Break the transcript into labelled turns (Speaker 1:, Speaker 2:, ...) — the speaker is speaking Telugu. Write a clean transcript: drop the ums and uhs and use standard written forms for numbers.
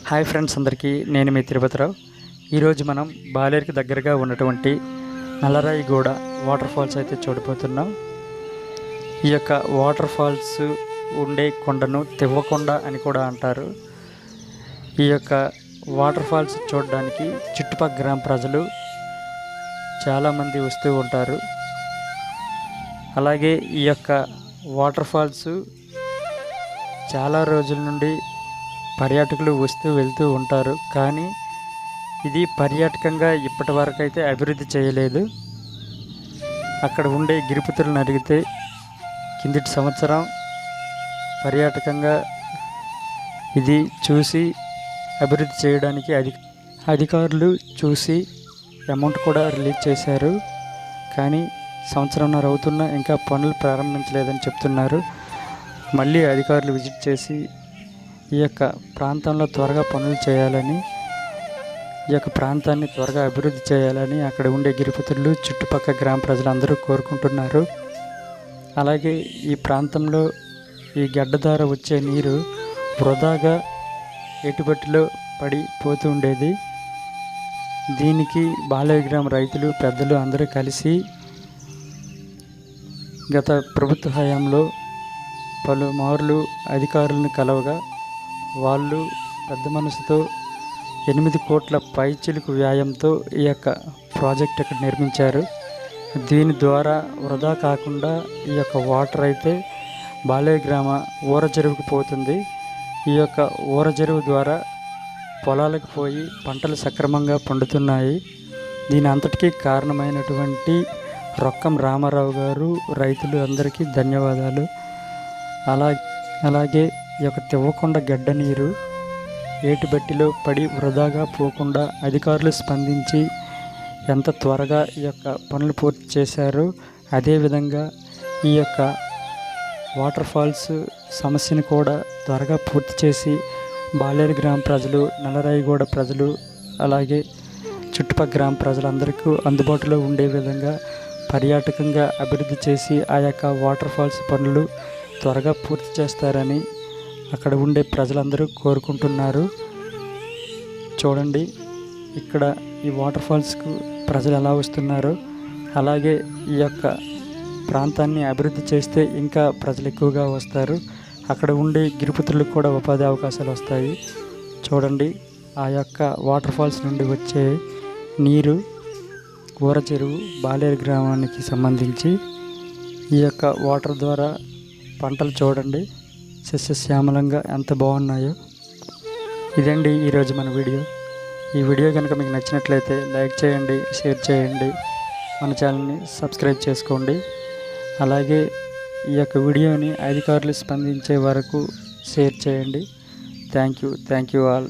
Speaker 1: హాయ్ ఫ్రెండ్స్, అందరికీ నేను మీ తిరుపతిరావు. ఈరోజు మనం బాలేరుకి దగ్గరగా ఉన్నటువంటి నల్లరాయిగూడ వాటర్ ఫాల్స్ అయితే చూడబోతున్నాం. ఈ యొక్క వాటర్ ఫాల్స్ ఉండే కొండను తివ్వకొండ అని కూడా అంటారు. ఈ యొక్క వాటర్ ఫాల్స్ చూడడానికి చుట్టుపక్కల గ్రామ ప్రజలు చాలామంది వస్తూ ఉంటారు. అలాగే ఈ యొక్క వాటర్ ఫాల్స్ చాలా రోజుల నుండి పర్యాటకులు వస్తూ వెళ్తూ ఉంటారు. కానీ ఇది పర్యాటకంగా ఇప్పటి వరకు అయితే అభివృద్ధి చేయలేదు. అక్కడ ఉండే గిరిపుత్రులను అడిగితే కిందటి సంవత్సరం పర్యాటకంగా ఇది చూసి అభివృద్ధి చేయడానికి అధికారులు చూసి అమౌంట్ కూడా రిలీజ్ చేశారు. కానీ సంవత్సరంన్నర అవుతున్నా ఇంకా పనులు ప్రారంభించలేదని చెప్తున్నారు. మళ్ళీ అధికారులు విజిట్ చేసి ఈ యొక్క ప్రాంతంలో త్వరగా పనులు చేయాలని, ఈ యొక్క ప్రాంతాన్ని త్వరగా అభివృద్ధి చేయాలని అక్కడ ఉండే గిరిపుత్రులు చుట్టుపక్కల గ్రామ ప్రజలందరూ కోరుకుంటున్నారు. అలాగే ఈ ప్రాంతంలో ఈ గడ్డ ద్వారా వచ్చే నీరు వృధాగా ఎటుబట్టిలో పడిపోతూ ఉండేది. దీనికి బాలేరు గ్రామ రైతులు పెద్దలు అందరూ కలిసి గత ప్రభుత్వ హయాంలో పలుమార్లు అధికారులను కలవగా వాళ్ళు పెద్ద మనసుతో 8 కోట్ల పైచిలుకు వ్యయంతో ఈ యొక్క ప్రాజెక్ట్ ఇక్కడ నిర్మించారు. దీని ద్వారా వృధా కాకుండా ఈ యొక్క వాటర్ అయితే బాలేరు గ్రామ ఊర చెరువుకు పోతుంది. ఈ యొక్క ఊర చెరువు ద్వారా పొలాలకు పోయి పంటలు సక్రమంగా పండుతున్నాయి. దీని అంతటికీ కారణమైనటువంటి రొక్కం రామారావు గారు, రైతులు అందరికీ ధన్యవాదాలు. అలాగే ఈ యొక్క తివ్వకొండ గడ్డ నీరు ఏటిబట్టిలో పడి వృధాగా పోకుండా అధికారులు స్పందించి ఎంత త్వరగా ఈ యొక్క పనులు పూర్తి చేశారో అదేవిధంగా ఈ యొక్క వాటర్ ఫాల్స్ సమస్యను కూడా త్వరగా పూర్తి చేసి బాలేరు గ్రామ ప్రజలు, నల్లరాయిగూడ ప్రజలు, అలాగే చుట్టుపక్కల గ్రామ ప్రజలందరికీ అందుబాటులో ఉండే విధంగా పర్యాటకంగా అభివృద్ధి చేసి ఆ యొక్క వాటర్ ఫాల్స్ పనులు త్వరగా పూర్తి చేస్తారని అక్కడ ఉండే ప్రజలందరూ కోరుకుంటున్నారు. చూడండి, ఇక్కడ ఈ వాటర్ ఫాల్స్కు ప్రజలు ఎలా వస్తున్నారో. అలాగే ఈ యొక్క ప్రాంతాన్ని అభివృద్ధి చేస్తే ఇంకా ప్రజలు ఎక్కువగా వస్తారు. అక్కడ ఉండే గిరిపుత్రులకు కూడా ఉపాధి అవకాశాలు వస్తాయి. చూడండి, ఆ యొక్క వాటర్ ఫాల్స్ నుండి వచ్చే నీరు ఊర చెరువు బాలేరు గ్రామానికి సంబంధించి ఈ యొక్క వాటర్ ద్వారా పంటలు చూడండి సస్యశ్యామలంగా ఎంత బాగున్నాయో. ఇదండి ఈరోజు మన వీడియో. ఈ వీడియో కనుక మీకు నచ్చినట్లయితే లైక్ చేయండి, షేర్ చేయండి, మన ఛానల్ని సబ్స్క్రైబ్ చేసుకోండి. అలాగే ఈ యొక్క వీడియోని అధికారులు స్పందించే వరకు షేర్ చేయండి. Thank you all.